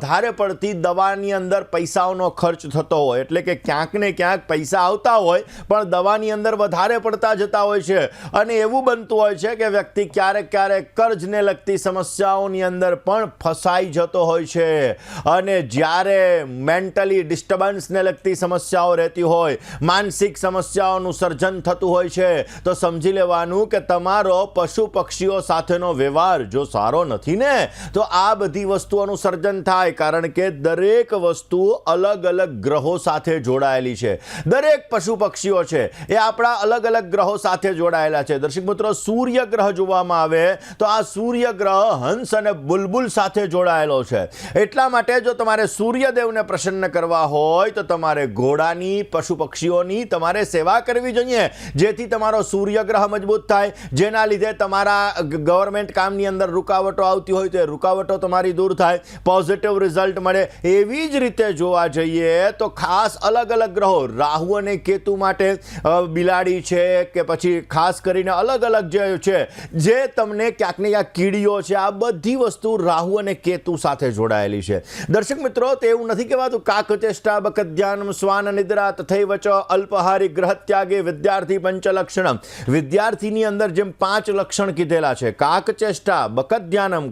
વધારે પડતી દવાની અંદર પૈસાઓનો ખર્ચ થતો હોય, એટલે કે ક્યાંક ને ક્યાંક પૈસા આવતા હોય પણ દવાની અંદર વધારે પડતા જતા હોય છે, અને એવું બનતું હોય છે કે વ્યક્તિ ક્યારેક ક્યારેક કર્જને લગતી સમસ્યાઓની અંદર પણ ફસાઈ જતો હોય છે. અને જ્યારે મેન્ટલી ડિસ્ટર્બન્સને લગતી સમસ્યાઓ રહેતી હોય, માનસિક સમસ્યાઓનું સર્જન થતું હોય છે, તો સમજી લેવાનું કે તમારો પશુ પક્ષીઓ સાથેનો વ્યવહાર જો સારો નથી ને, તો આ બધી વસ્તુઓનું સર્જન થાય. કારણ કે દરેક વસ્તુ અલગ અલગ ગ્રહો સાથે જોડાયેલી છે. દરેક પશુ પક્ષીઓ છે એ આપણા અલગ અલગ ગ્રહો સાથે જોડાયેલા છે. દર્શક મિત્રો, સૂર્ય ગ્રહ જોવામાં આવે તો આ સૂર્ય ગ્રહ હંસ અને બુલબુલ સાથે જોડાયેલો છે. એટલા માટે જો તમારે સૂર્યદેવને પ્રસન્ન કરવા હોય તો તમારે ઘોડાની, પશુ પક્ષીઓની તમારે સેવા કરવી જોઈએ, જેથી તમારો સૂર્ય ગ્રહ મજબૂત થાય, જેના લીધે તમારા ગવર્મેન્ટ કામની અંદર રૂકાવટો આવતી હોય તો એ રૂકાવટો તમારી દૂર થાય, પોઝિટિવ રિઝલ્ટ મળે. એવી જ રીતે જોવા જઈએ તો ખાસ અલગ અલગ ગ્રહો, રાહુ અને કેતુ માટે બિલાડી છે કે પછી ખાસ કરીને અલગ અલગ જે છે, જે તમને ક્યાંક ને ક્યાંક કીડીઓ છે, આ બધી વસ્તુ રાહુ અને કેતુ સાથે જોડાયેલી છે. દર્શક મિત્રો, તે એવું નથી કહેવાતું કાકચેષ્ટા બકધ્યાનમ શ્વાન નિદ્રા તથૈવ ચ અલ્પહારી ગ્રહ ત્યાગે વિદ્યાર્થી પંચલક્ષણમ. વિદ્યાર્થીની અંદર જેમ 5 લક્ષણ કીધેલા છે, કાકચેષ્ટા બકધ્યાનમ,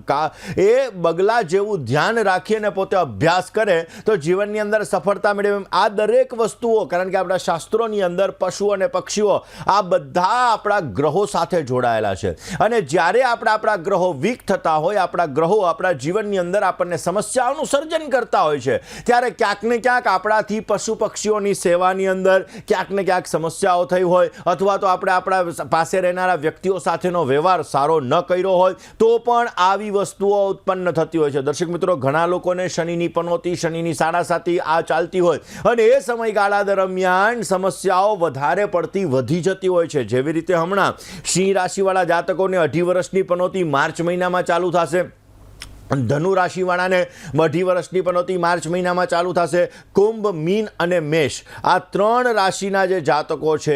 એ બગલા જેવું ધ્યાન રાખીને પોતે અભ્યાસ કરે તો જીવનની અંદર સફળતા મેળવે. આ દરેક વસ્તુઓ, કારણ કે આપણા શાસ્ત્રોની અંદર પશુ અને પક્ષીઓ આ બધા આપણા ગ્રહો સાથે જોડાયેલા છે. અને જ્યારે આપણા ગ્રહો વીક થતા હોય, આપણા ગ્રહો આપણા જીવનની અંદર આપણને સમસ્યાઓનું સર્જન કરતા હોય છે, ત્યારે ક્યાંક ને ક્યાંક આપણાથી પશુ પક્ષીઓની સેવાની અંદર ક્યાંક ને ક્યાંક સમસ્યાઓ થઈ હોય, અથવા તો આપણે આપણા પાસે રહેનારા વ્યક્તિઓ સાથેનો વ્યવહાર સારો ન કર્યો હોય તો પણ આવી વસ્તુઓ ઉત્પન્ન થતી હોય છે. દર્શક મિત્રો, ઘણા લોકોને શનિની પનોતી, શનિની સાડાસાતી આ ચાલતી હોય, અને એ સમયગાળા દરમિયાન સમસ્યાઓ વધારે પડતી વધી જતી હોય છે. જેવી રીતે હમણાં સિંહ રાશિવાળા જાતકોને 2.5 વર્ષની પનોતી માર્ચ મહિનામાં ચાલુ થશે. ધનુ રાશિવાળાને 2.5 વર્ષની પનોતી માર્ચ મહિનામાં ચાલુ થશે. કુંભ, મીન અને મેષ, આ 3 રાશિના જે જાતકો છે,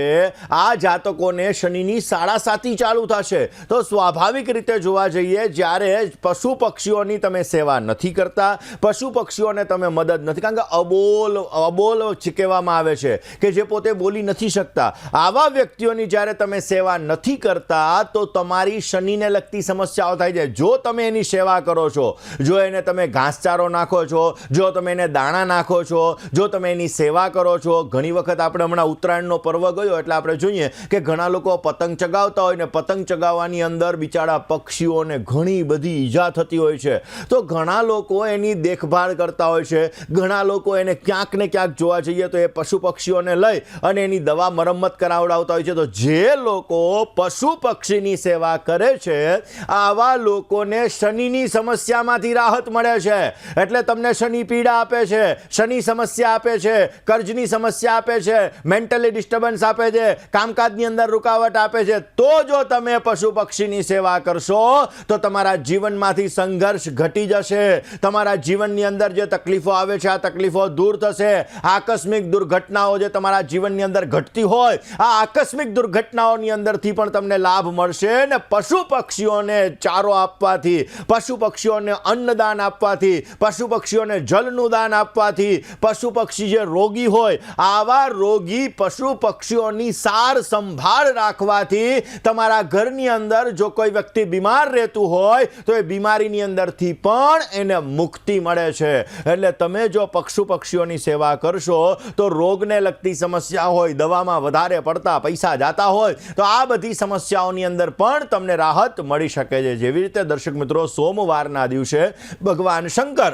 આ જાતકોને શનિની સાડાસાતી ચાલુ થશે. તો સ્વાભાવિક રીતે જોવા જઈએ, જ્યારે પશુ પક્ષીઓની તમે સેવા નથી કરતા, પશુ પક્ષીઓને તમે મદદ નથી, કારણ કે અબોલ કહેવામાં આવે છે કે જે પોતે બોલી નથી શકતા, આવા વ્યક્તિઓની જ્યારે તમે સેવા નથી કરતા તો તમારી શનિને લગતી સમસ્યાઓ થાય છે. જો તમે એની સેવા કરો છો, જો એને તમે ઘાસચારો નાખો છો, જો તમે એને દાણા નાખો છો, જો તમે એની સેવા કરો છો. ઘણી વખત આપણે હમણાં ઉત્તરાયણનો પર્વ ગયો એટલે આપણે જોઈએ કે ઘણા લોકો પતંગ ચગાવતા હોય ને પતંગ ચગાવવાની અંદર બિચારા પક્ષીઓને ઘણી બધી ઈજા થતી હોય છે. તો ઘણા લોકો એની દેખભાળ કરતા હોય છે, ઘણા લોકો એને ક્યાંક ને ક્યાંક જોવા જઈએ તો એ પશુ પક્ષીઓને લઈ અને એની દવા મરમ્મત કરાવડાવતા હોય છે. તો જે લોકો પશુ પક્ષીની સેવા કરે છે, આવા લોકોને શનિની સમસ્યા માંથી રાહત મળે છે. એટલે તમને શનિ પીડા આપે છે, શનિ સમસ્યા આપે છે, કર્જની સમસ્યા આપે છે, મેન્ટલી ડિસ્ટર્બન્સ આપે છે, કામકાજની અંદર રૂકાવટ આપે છે, તો જો તમે પશુ પક્ષીની સેવા કરશો તો તમારા જીવનમાંથી સંઘર્ષ ઘટી જશે. તમારા જીવનની અંદર જે તકલીફો આવે છે, આ તકલીફો દૂર થશે. આકસ્મિક દુર્ઘટનાઓ જે તમારા જીવનની અંદર ઘટતી હોય, આ આકસ્મિક દુર્ઘટનાઓની અંદરથી પણ તમને લાભ મળશે. ને પશુ પક્ષીઓને ચારો આપવાથી, પશુ પક્ષીઓને અન્નદાન આપવાથી, પશુ પક્ષીઓને જલનું દાન આપવાથી, પશુ પક્ષી જે રોગી હોય, આવા રોગી પશુ પક્ષીઓની સાર સંભાળ રાખવાથી તમારા ઘરની અંદર જો કોઈ વ્યક્તિ બીમાર રહેતું હોય તો એ બીમારીની અંદરથી પણ એને મુક્તિ મળે છે. એટલે તમે જો પશુ પક્ષીઓની સેવા કરશો તો રોગને લગતી સમસ્યા હોય, દવામાં વધારે પડતા પૈસા જાતા હોય, તો આ બધી સમસ્યાઓની અંદર પણ તમને રાહત મળી શકે છે. જેવી રીતે દર્શક મિત્રો, સોમવારના દિવસે ભગવાન શંકર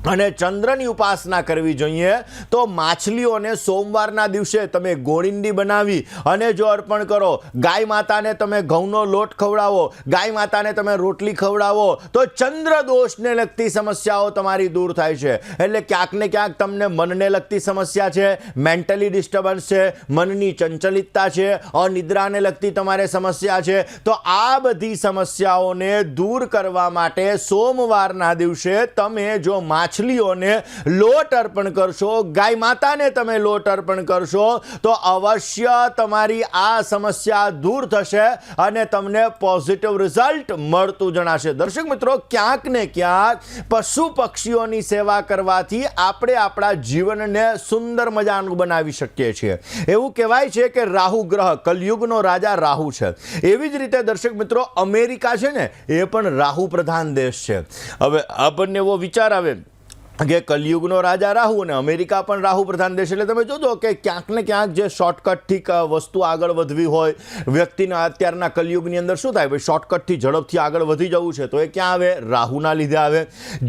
અને ચંદ્રની ઉપાસના કરવી જોઈએ. તો માછલીઓને સોમવારના દિવસે તમે ગોળીંડી બનાવી અને જો અર્પણ કરો, ગાય માતાને તમે ઘઉંનો લોટ ખવડાવો, ગાય માતાને તમે રોટલી ખવડાવો, તો ચંદ્ર દોષને લગતી સમસ્યાઓ તમારી દૂર થાય છે. એટલે ક્યાંક ને ક્યાંક તમને મનને લગતી સમસ્યા છે, મેન્ટલી ડિસ્ટર્બન્સ છે, મનની ચંચલિતતા છે, અનિદ્રાને લગતી તમારે સમસ્યા છે, તો આ બધી સમસ્યાઓને દૂર કરવા માટે સોમવારના દિવસે તમે જો માછલીઓને લોટ અર્પણ કરશો, ગાય માતાને તમે લોટ અર્પણ કરશો તો અવશ્ય તમારી આ સમસ્યા દૂર થશે અને તમને પોઝિટિવ રિઝલ્ટ મળતું જણાશે. દર્શક મિત્રો, ક્યાંક ને ક્યાંક પશુ પક્ષીઓની સેવા કરવાથી આપણે આપણા જીવનને સુંદર મજાનું બનાવી શકીએ છીએ. એવું કહેવાય છે કે રાહુ ગ્રહ કલયુગનો રાજા રાહુ છે. એવી જ રીતે દર્શક મિત્રો, અમેરિકા છે ને એ પણ રાહુ પ્રધાન દેશ છે. હવે આપણને એવો વિચાર આવે કે કલયુગનો રાજા રાહુ અને અમેરિકા પણ રાહુ પ્રધાન દેશ, એટલે તમે જોજો કે ક્યાંક ને ક્યાંક જે શોર્ટકટથી વસ્તુ આગળ વધવી હોય વ્યક્તિને, અત્યારના કલયુગની અંદર શું થાય, ભાઈ શોર્ટકટથી ઝડપથી આગળ વધી જવું છે તો એ ક્યાં આવે? રાહુના લીધે આવે.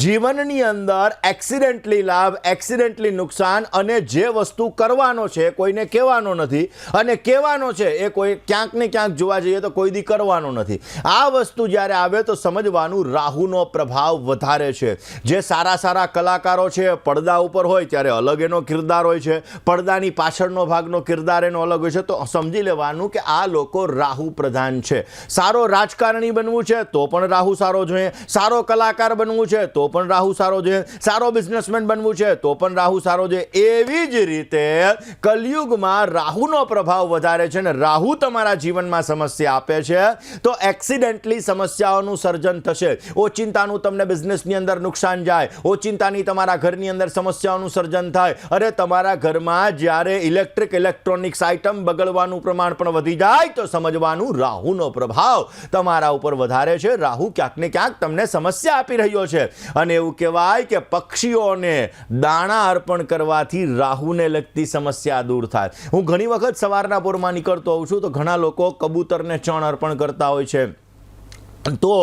જીવનની અંદર એક્સિડેન્ટલી લાભ, એક્સિડેન્ટલી નુકસાન, અને જે વસ્તુ કરવાનો છે કોઈને કહેવાનો નથી અને કહેવાનો છે એ કોઈ ક્યાંક ને ક્યાંક જોવા જઈએ તો કોઈ દી કરવાનો નથી. આ વસ્તુ જ્યારે આવે તો સમજવાનું રાહુનો પ્રભાવ વધારે છે. જે સારા સારા કલાકારો છે પડદા ઉપર હોય ત્યારે અલગ એનો કિરદાર હોય છે, પડદાની પાછળનો ભાગનો કિરદાર એનો અલગ હોય છે. તો સમજી લેવાનું કે આ લોકો રાહુ પ્રધાન છે. સારો રાજકારણી બનવું છે તો પણ રાહુ સારો જોઈએ, સારો કલાકાર બનવું છે તો પણ રાહુ સારો જોઈએ, સારો બિઝનેસમેન બનવું છે તો પણ રાહુ સારો જોઈએ. એવી જ રીતે કલયુગમાં રાહુનો પ્રભાવ વધારે છે ને રાહુ તમારા જીવનમાં સમસ્યા આપે છે તો એક્સિડેન્ટલી સમસ્યાઓનું સર્જન થશે. ઓચિંતાનું તમને બિઝનેસની અંદર નુકસાન જાય, ઓચિંતાની તમારા ઘરની અંદર સમસ્યાઓનું સર્જન થાય. અરે તમારા ઘરમાં જ્યારે ઇલેક્ટ્રોનિક્સ આઇટમ બગડવાનું પ્રમાણ પણ વધી જાય તો સમજવાનું રાહુનો પ્રભાવ તમારા ઉપર વધારે છે. રાહુ ક્યાંક ને ક્યાંક તમને સમસ્યા આપી રહ્યો છે. અને એવું કહેવાય કે પક્ષીઓને દાણા અર્પણ કરવાથી રાહુને લગતી સમસ્યા દૂર થાય. હું ઘણી વખત સવારના પોરમાં નીકળતો હોઉં છું તો ઘણા લોકો કબૂતરને ચણ અર્પણ કરતા હોય છે. તો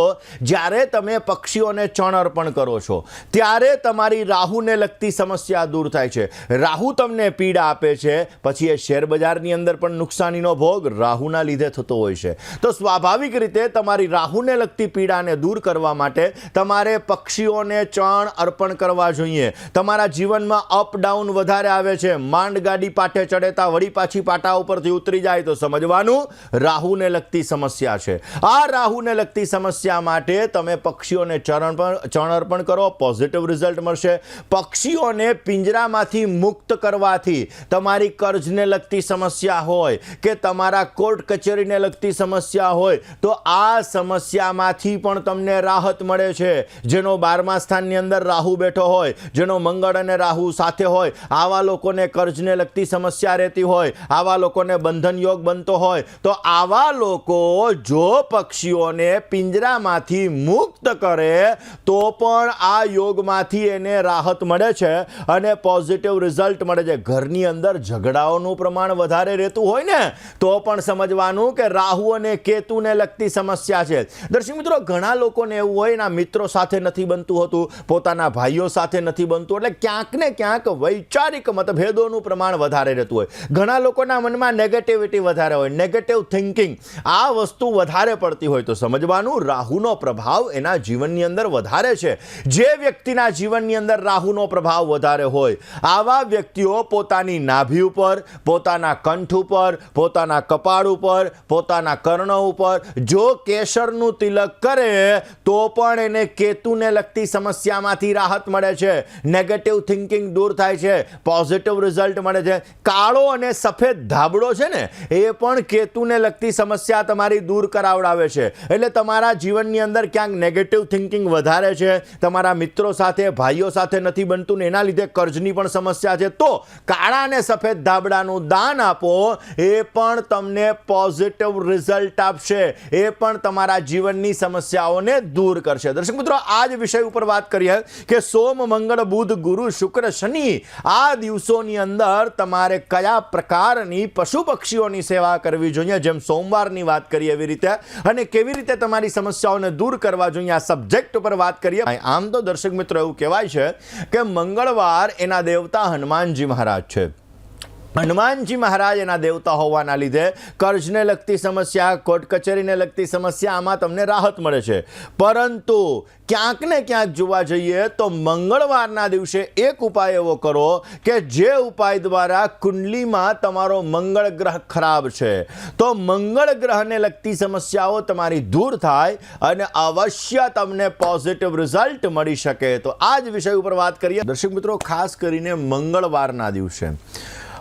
જ્યારે તમે પક્ષીઓને ચણ અર્પણ કરો છો ત્યારે તમારી રાહુને લગતી સમસ્યા દૂર થાય છે. રાહુ તમને પીડા આપે છે, પછી એ શેર બજારની અંદર પણ નુકસાનીનો ભોગ રાહુના લીધે થતો હોય છે. તો સ્વાભાવિક રીતે તમારી રાહુને લગતી પીડાને દૂર કરવા માટે તમારે પક્ષીઓને ચણ અર્પણ કરવા જોઈએ. તમારા જીવનમાં અપડાઉન વધારે આવે છે, માંડ ગાડી પાટે ચડેતા વળી પાછી પાટા ઉપરથી ઉતરી જાય તો સમજવાનું રાહુને લગતી સમસ્યા છે. આ રાહુને લગતી સમસ્યા માટે તમે પક્ષીઓને ચણ અર્પણ કરો, પોઝિટિવ રિઝલ્ટ મળશે. પક્ષીઓને પિંજરામાંથી મુક્ત કરવાથી તમારી કર્જને લગતી સમસ્યા હોય કે તમારા કોર્ટ કચેરીને લગતી સમસ્યા હોય તો આ સમસ્યામાંથી પણ તમને રાહત મળે છે. જેનો 12મા સ્થાનની અંદર રાહુ બેઠો હોય, જેનો મંગળ અને રાહુ સાથે હોય, આવા લોકોને કર્જને લગતી સમસ્યા રહેતી હોય, આવા લોકોને બંધન યોગ બનતો હોય તો આવા લોકો જો પક્ષીઓને પિંજરામાંથી મુક્ત કરે તો પણ આ યોગમાંથી એને રાહત મળે છે અને પોઝિટિવ રિઝલ્ટ મળે છે. ઘરની અંદર ઝઘડાઓનું પ્રમાણ વધારે રહેતું હોય ને તો પણ સમજવાનું કે રાહુ અને કેતુને લગતી સમસ્યા છે. દર્શક મિત્રો, ઘણા લોકોને એવું હોય એના મિત્રો સાથે નથી બનતું હોતું, પોતાના ભાઈઓ સાથે નથી બનતું, એટલે ક્યાંક ને ક્યાંક વૈચારિક મતભેદોનું પ્રમાણ વધારે રહેતું હોય. ઘણા લોકોના મનમાં નેગેટિવિટી વધારે હોય, નેગેટિવ થિંકિંગ આ વસ્તુ વધારે પડતી હોય તો સમજવાનું રાહુનો પ્રભાવ એના જીવનની અંદર વધારે છે. જે વ્યક્તિના જીવનની અંદર રાહુનો પ્રભાવ વધારે હોય આવા વ્યક્તિઓ પોતાની નાભી ઉપર, પોતાના કંઠ ઉપર, પોતાના કપાળ ઉપર, પોતાના કર્ણ ઉપર જો કેસરનું તિલક કરે તો પણ એને કેતુને લગતી સમસ્યામાંથી રાહત મળે છે. નેગેટિવ થિંકિંગ દૂર થાય છે, પોઝિટિવ રિઝલ્ટ મળે છે. કાળો અને સફેદ ધાબળો છે ને એ પણ કેતુને લગતી સમસ્યા તમારી દૂર કરાવડાવે છે. એટલે તમારા જીવનની અંદર ક્યાંક નેગેટિવ થિંકિંગ વધારે છે, તમારા મિત્રો સાથે, ભાઈઓ સાથે નથી બનતું ને એના લીધે કર્જની પણ સમસ્યા છે તો કાળા અને સફેદ ધાબળાનું દાન આપો, એ પણ તમને પોઝિટિવ રિઝલ્ટ આપશે, એ પણ તમારા જીવનની સમસ્યાઓને દૂર કરશે. દર્શક મિત્રો, આ જ વિષય ઉપર વાત કરીએ કે સોમ, મંગળ, બુધ, ગુરુ, શુક્ર, શનિ આ દિવસોની અંદર તમારે કયા પ્રકારની પશુ પક્ષીઓની સેવા કરવી જોઈએ. જેમ સોમવારની વાત કરીએ એવી રીતે, અને કેવી રીતે તમારી સમસ્યાઓને દૂર કરવા જોઈએ આ સબ્જેક્ટ ઉપર વાત કરીએ. આમ તો દર્શક મિત્રો એવું કહેવાય છે કે મંગળવાર એના દેવતા હનુમાનજી મહારાજ છે. હનુમાનજી મહારાજ એના દેવતા હોવાના લીધે કર્જને લગતી સમસ્યા, કોર્ટ કચેરીને લગતી સમસ્યા, આમાં તમને રાહત મળે છે. પરંતુ ક્યાંક ને ક્યાંક જોવા જઈએ તો મંગળવારના દિવસે એક ઉપાય એવો કરો કે જે ઉપાય દ્વારા કુંડલીમાં તમારો મંગળ ગ્રહ ખરાબ છે તો મંગળ ગ્રહને લગતી સમસ્યાઓ તમારી દૂર થાય અને અવશ્ય તમને પોઝિટિવ રિઝલ્ટ મળી શકે. તો આ જ વિષય ઉપર વાત કરીએ દર્શક મિત્રો. ખાસ કરીને મંગળવારના દિવસે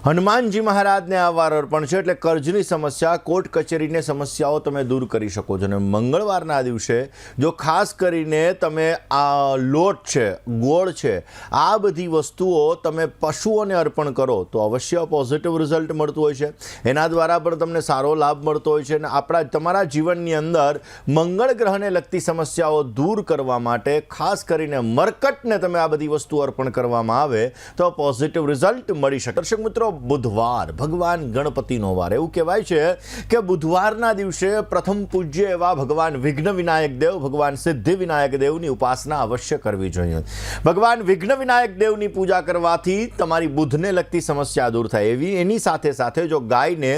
હનુમાનજી મહારાજને આ વાર અર્પણ છે એટલે કર્જની સમસ્યા, કોર્ટ કચેરીની સમસ્યાઓ તમે દૂર કરી શકો છો. અને મંગળવારના દિવસે જો ખાસ કરીને તમે આ લોટ છે, ગોળ છે, આ બધી વસ્તુઓ તમે પશુઓને અર્પણ કરો તો અવશ્ય પોઝિટિવ રિઝલ્ટ મળતું હોય છે. એના દ્વારા પણ તમને સારો લાભ મળતો હોય છે. અને તમારા જીવનની અંદર મંગળ ગ્રહને લગતી સમસ્યાઓ દૂર કરવા માટે ખાસ કરીને મરકટને તમે આ બધી વસ્તુ અર્પણ કરવામાં આવે તો પોઝિટિવ રિઝલ્ટ મળી શકે. દર્શક મિત્રો, બુધવાર ભગવાન ગણપતિનો વાર. એવું કહેવાય છે કે બુધવારના દિવસે પ્રથમ પૂજ્ય એવા ભગવાન વિઘ્ન વિનાયક દેવ, ભગવાન સિદ્ધિ વિનાયક દેવની ઉપાસના અવશ્ય કરવી જોઈએ. ભગવાન વિઘ્ન વિનાયક દેવની પૂજા કરવાથી તમારી બુધને લગતી સમસ્યા દૂર થાય. એની સાથે સાથે જો ગાયને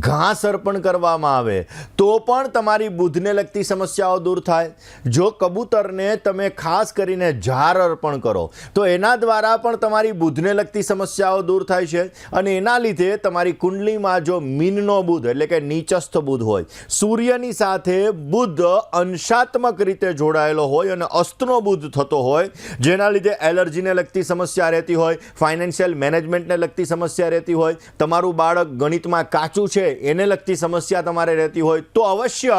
ઘાસ અર્પણ કરવામાં આવે તો પણ તમારી બુધને લગતી સમસ્યાઓ દૂર થાય. જો કબૂતરને તમે ખાસ કરીને ઝાર અર્પણ કરો તો એના દ્વારા પણ તમારી બુધને લગતી સમસ્યાઓ દૂર થાય છે. અને એના લીધે તમારી કુંડલીમાં જો મીનનો બુધ એટલે કે નીચસ્થ બુધ હોય, સૂર્યની સાથે બુધ અંશાત્મક રીતે જોડાયેલો હોય અને અસ્તનો બુધ થતો હોય, જેના લીધે એલર્જીને લગતી સમસ્યા રહેતી હોય, ફાઇનાન્શિયલ મેનેજમેન્ટને લગતી સમસ્યા રહેતી હોય, તમારું બાળક ગણિતમાં કાચું છે એને લગતી સમસ્યા તમારે રહેતી હોય તો અવશ્ય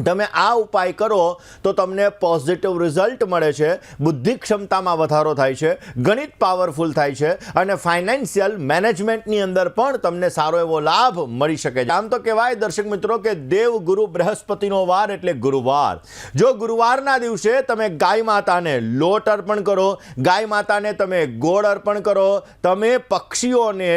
તમે આ ઉપાય કરો તો તમને પોઝિટિવ રિઝલ્ટ મળે છે. બુદ્ધિ ક્ષમતામાં વધારો થાય છે, ગણિત પાવરફુલ થાય છે અને ફાઇનાન્શિયલ મેનેજમેન્ટની અંદર પણ તમને સારો એવો લાભ મળી શકે છે. આમ તો કહેવાય દર્શક મિત્રો કે દેવ ગુરુ બૃહસ્પતિનો વાર એટલે ગુરુવાર. જો ગુરુવારના દિવસે તમે ગાય માતાને લોટ અર્પણ કરો, ગાય માતાને તમે ગોળ અર્પણ કરો, તમે પક્ષીઓને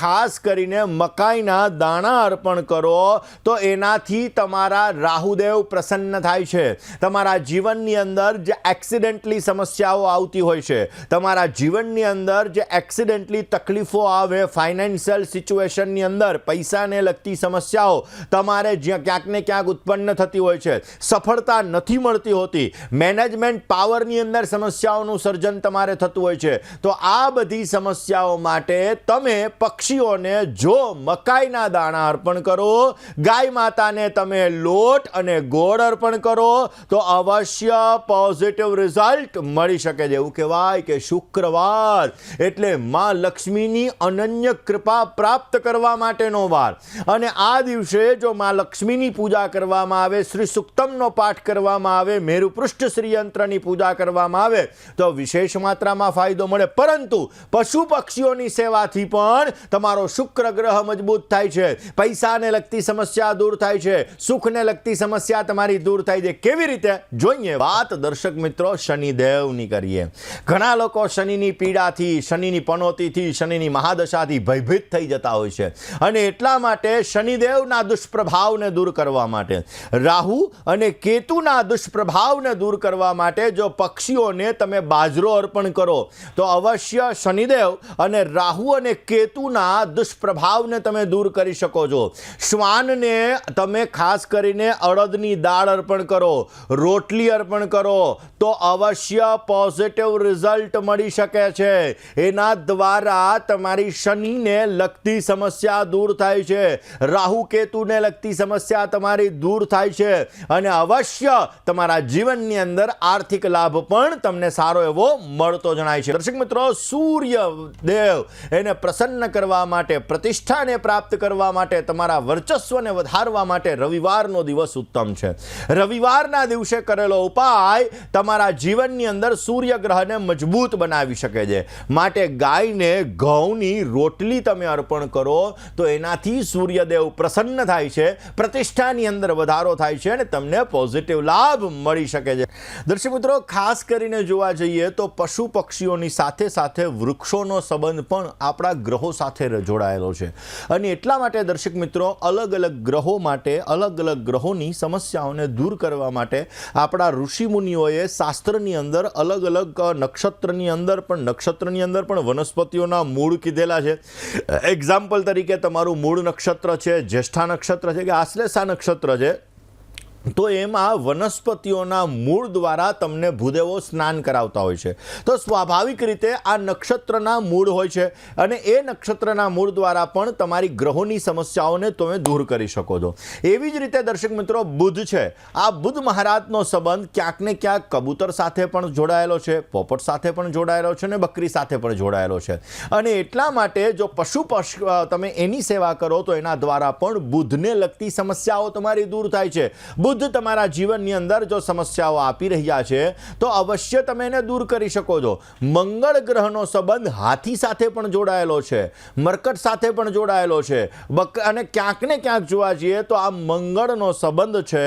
ખાસ કરીને મકાઈના દાણા અર્પણ કરો તો એનાથી તમારા રાહુદેવ પ્રસન્ન થાય છે. તમારા જીવનની અંદર જે એક્સિડન્ટલી સમસ્યાઓ આવતી હોય છે, તમારા જીવનની અંદર જે એક્સિડન્ટલી તકલીફો આવે, ફાઇનાન્શિયલ સિચ્યુએશનની અંદર પૈસાને લગતી સમસ્યાઓ તમારે જ્યાં ક્યાંક ને ક્યાંક ઉત્પન્ન થતી હોય છે, સફળતા નથી મળતી હોતી, મેનેજમેન્ટ પાવરની અંદર સમસ્યાઓનું સર્જન તમારે થતું હોય છે, તો આ બધી સમસ્યાઓ માટે તમે પક્ષીઓને જો મકાઈના દાણા અર્પણ કરો, ગાય માતાને તમે લોટ અને ગોળ અર્પણ કરો તો અવશ્ય પોઝિટિવ રિઝલ્ટ મળી શકે છે. એવું કહેવાય કે શુક્રવાર એટલે માં લક્ષ્મીની અનન્ય કૃપા પ્રાપ્ત કરવા માટેનો વાર. અને આ દિવસે જો માં લક્ષ્મીની પૂજા કરવામાં આવે, શ્રી સુક્તમનો પાઠ કરવામાં આવે, મેરુ પૃષ્ઠ શ્રી યંત્રની પૂજા કરવામાં આવે તો વિશેષ માત્રામાં ફાયદો મળે. પરંતુ પશુ પક્ષીઓની સેવાથી પણ તમારો શુક્ર ગ્રહ મજબૂત થાય છે, પૈસાને લગતી સમસ્યા દૂર થાય છે, સુખને લગતી સમસ્યા તમારી દૂર થાય છે. કેવી રીતે જોઈએ? વાત દર્શક મિત્રો શનિદેવની કરીએ. ઘણા લોકો શનિની પીડાથી, શનિની પનોતીથી, શનિની મહાદશાથી ભયભીત થઈ જતા હોય છે અને એટલા માટે શનિદેવના દુષ્પ્રભાવને દૂર કરવા માટે, રાહુ અને કેતુના દુષ્પ્રભાવને દૂર કરવા માટે જો પક્ષીઓને તમે બાજરો અર્પણ કરો તો અવશ્ય શનિદેવ અને રાહુ અને કેતુના દુષ્પ્રભાવને તમે દૂર કરી શકો છો. શ્વાનને તમે ખાસ કરીને અડદની દાળ અર્પણ કરો, રોટલી અર્પણ કરો તો અવશ્ય પોઝિટિવ રિઝલ્ટ મળી શકે છે. એના દ્વારા તમારી શનિને લગતી સમસ્યા દૂર થાય છે, રાહુ કેતુને લગતી સમસ્યા તમારી દૂર થાય છે અને અવશ્ય તમારા જીવનની અંદર આર્થિક લાભ પણ તમને સારો એવો મળતો જણાય છે. દર્શક મિત્રો, સૂર્યદેવ એને પ્રસન્ન કરવા માટે, પ્રતિષ્ઠાને પ્રાપ્ત કરવા માટે, તમારા વર્ચસ્વને વધારવા માટે રવિવારનો દિવસ ઉત્તમ છે. રવિવારના દિવસે કરેલો ઉપાય તમારા જીવનની અંદર સૂર્ય ગ્રહને મજબૂત બનાવી શકે છે. માટે ગાયને ઘઉંની રોટલી તમે અર્પણ કરો તો એનાથી સૂર્યદેવ પ્રસન્ન થાય છે, પ્રતિષ્ઠાની અંદર વધારો થાય છે અને તમને પોઝિટિવ લાભ મળી શકે છે. દર્શક મિત્રો, ખાસ કરીને જોવા જઈએ તો પશુ પક્ષીઓની સાથે સાથે વૃક્ષોનો સંબંધ પણ આપણા ગ્રહો સાથે જોડાયેલો છે અને એટલા માટે દર્શક મિત્રો અલગ અલગ ગ્રહો માટે અલગ અલગ ગ્રહોની સમસ્યાઓને દૂર કરવા માટે આપણા ઋષિમુનિઓએ શાસ્ત્રની અંદર અલગ અલગ નક્ષત્રની અંદર પણ વનસ્પતિઓના મૂળ કીધેલા છે. એક્ઝામ્પલ તરીકે તમારું મૂળ નક્ષત્ર છે, જ્યેષ્ઠા નક્ષત્ર છે કે આશ્લેષા નક્ષત્ર છે, તો એમાં વનસ્પતિઓના મૂળ દ્વારા તમને ભૂદેવો સ્નાન કરાવતા હોય છે. તો સ્વાભાવિક રીતે આ નક્ષત્રના મૂળ હોય છે અને એ નક્ષત્રના મૂળ દ્વારા પણ તમારી ગ્રહોની સમસ્યાઓને તમે દૂર કરી શકો છો. એવી જ રીતે દર્શક મિત્રો બુધ છે, આ બુધ મહારાજનો સંબંધ ક્યાંક ને ક્યાંક કબૂતર સાથે પણ જોડાયેલો છે, પોપટ સાથે પણ જોડાયેલો છે અને બકરી સાથે પણ જોડાયેલો છે. અને એટલા માટે જો પશુ તમે એની સેવા કરો તો એના દ્વારા પણ બુધને લગતી સમસ્યાઓ તમારી દૂર થાય છે. બુધ તમારા જીવનની અંદર જો સમસ્યાઓ આપી રહ્યા છે તો અવશ્ય તમે એને દૂર કરી શકો છો. મંગળ ગ્રહનો સંબંધ હાથી સાથે પણ જોડાયેલો છે, મરકટ સાથે પણ જોડાયેલો છે અને ક્યાંક ને ક્યાંક જોવા જઈએ તો આ મંગળનો સંબંધ છે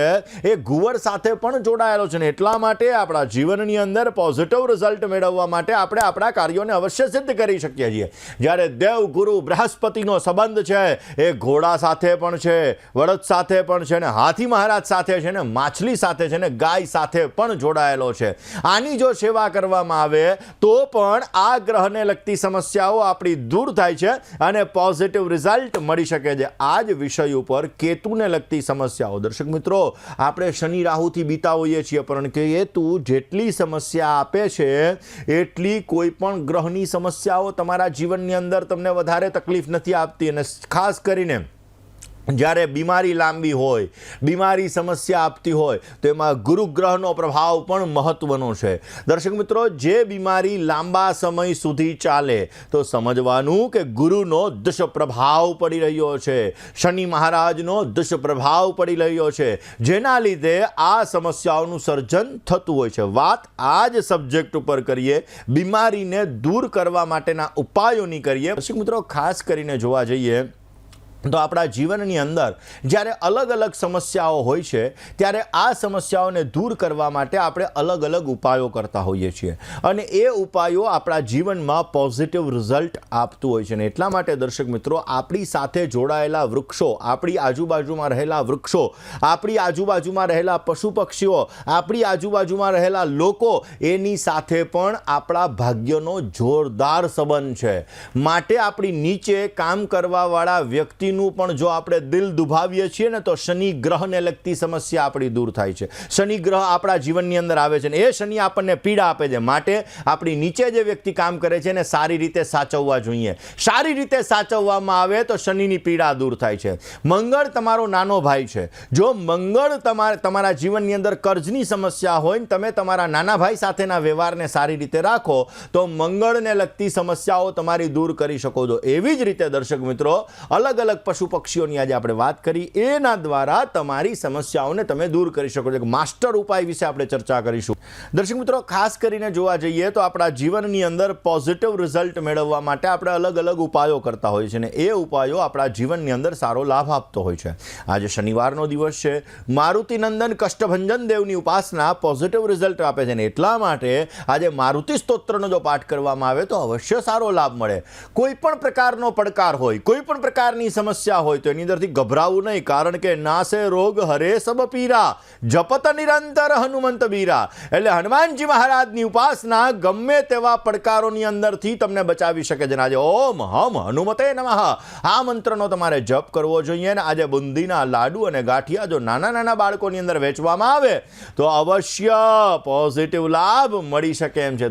એ ઘુવડ સાથે પણ જોડાયેલો છે. ને એટલા માટે આપણા જીવનની અંદર પોઝિટિવ રિઝલ્ટ મેળવવા માટે આપણે આપણા કાર્યોને અવશ્ય સિદ્ધ કરી શકીએ છીએ. જ્યારે દેવ ગુરુ બૃહસ્પતિનો સંબંધ છે એ ઘોડા સાથે પણ છે, બળદ સાથે પણ છે અને હાથી મહારાજ સાથે છે ને માછલી સાથે છે ને ગાય સાથે પણ જોડાયેલો છે. આની જો સેવા કરવામાં આવે તો પણ આ ગ્રહને લગતી સમસ્યાઓ આપણી દૂર થાય છે અને પોઝિટિવ રિઝલ્ટ મળી શકે છે. આ જ વિષય ઉપર કેતુને લગતી સમસ્યાઓ દર્શક મિત્રો આપણે શનિ રાહુથી બીતા હોઈએ છીએ, પરંતુ કેતુ જેટલી સમસ્યા આપે છે એટલી કોઈ પણ ગ્રહની સમસ્યાઓ તમારા જીવનની અંદર તમને વધારે તકલીફ નથી આપતી. અને ખાસ કરીને જ્યારે બીમારી લાંબી હોય, બીમારી સમસ્યા આપતી હોય તો એમાં ગુરુગ્રહનો પ્રભાવ પણ મહત્વનો છે. દર્શક મિત્રો જે બીમારી લાંબા સમય સુધી ચાલે તો સમજવાનું કે ગુરુનો દુષ્પ્રભાવ પડી રહ્યો છે, શનિ મહારાજનો દુષ્પ્રભાવ પડી રહ્યો છે, જેના લીધે આ સમસ્યાઓનું સર્જન થતું હોય છે. વાત આ જ સબ્જેક્ટ ઉપર કરીએ, બીમારીને દૂર કરવા માટેના ઉપાયોની કરીએ. દર્શક મિત્રો ખાસ કરીને જોવા જઈએ તો આપણા જીવનની અંદર જ્યારે અલગ અલગ સમસ્યાઓ હોય છે ત્યારે આ સમસ્યાઓને દૂર કરવા માટે આપણે અલગ અલગ ઉપાયો કરતા હોઈએ છીએ અને એ ઉપાયો આપણા જીવનમાં પોઝિટિવ રિઝલ્ટ આપતું હોય છે. ને એટલા માટે દર્શક મિત્રો આપણી સાથે જોડાયેલા વૃક્ષો, આપણી આજુબાજુમાં રહેલા વૃક્ષો, આપણી આજુબાજુમાં રહેલા પશુ પક્ષીઓ, આપણી આજુબાજુમાં રહેલા લોકો, એની સાથે પણ આપણા ભાગ્યનો જોરદાર સંબંધ છે. માટે આપણી નીચે કામ કરવાવાળા વ્યક્તિ પણ જો આપણે દિલ દુભાવીએ છીએ ને તો શનિ ગ્રહને લગતી સમસ્યા આપણી દૂર થાય છે. શનિ ગ્રહ આપણા જીવનની અંદર આવે છે ને એ શનિ આપણને પીડા આપે છે. માટે આપણી નીચે જે વ્યક્તિ કામ કરે છે એને સારી રીતે સાચવવા જોઈએ. સારી રીતે સાચવવામાં આવે તો શનિની પીડા દૂર થાય છે. મંગળ તમારો નાનો ભાઈ છે. જો મંગળ તમારા જીવનની અંદર કર્જની સમસ્યા હોય ને તમે તમારા નાના ભાઈ સાથેના વ્યવહારને સારી રીતે રાખો તો મંગળને લગતી સમસ્યાઓ તમારી દૂર કરી શકો છો. એવી જ રીતે દર્શક મિત્રો અલગ અલગ પશુ પક્ષીઓની આજે આપણે વાત કરી, એના દ્વારા તમારી સમસ્યાઓને તમે દૂર કરી શકો છો. માસ્ટર ઉપાય વિશે આપણે ચર્ચા કરીશું. દર્શક મિત્રો ખાસ કરીને જોવા જઈએ તો આપણા જીવનની અંદર પોઝિટિવ રિઝલ્ટ મેળવવા માટે આપણે અલગ અલગ ઉપાયો કરતા હોઈએ છીએ અને એ ઉપાયો આપણા જીવનની અંદર સારો લાભ આપતો હોય છે. આજે શનિવારનો દિવસ છે, મારુતિનંદન કષ્ટભંજન દેવની ઉપાસના પોઝિટિવ રિઝલ્ટ આપે છે અને એટલા માટે આજે મારુતિ સ્તોત્રનો જો પાઠ કરવામાં આવે તો અવશ્ય સારો લાભ મળે. કોઈ પણ પ્રકારનો પડકાર હોય, કોઈ પણ પ્રકારની સમસ્યા હોય તો એની અંદરથી ગભરાવું નહીં, કારણ કે નાસે રોગ હરે સબ પીરા, જપત નિરંતર હનુમંત બીરા. એટલે હનુમાનજી મહારાજની ઉપાસના ગમે તેવા પડકારોની અંદરથી તમને બચાવી શકે છે. આજે ઓમ હમ હનુમતે નમઃ આ મંત્રનો તમારે જપ કરવો જોઈએ. અને આજે બુંદીના લાડુ અને ગાંઠિયા જો નાના નાના બાળકોની અંદર વેચવામાં આવે તો અવશ્ય પોઝિટિવ લાભ મળી શકે એમ છે.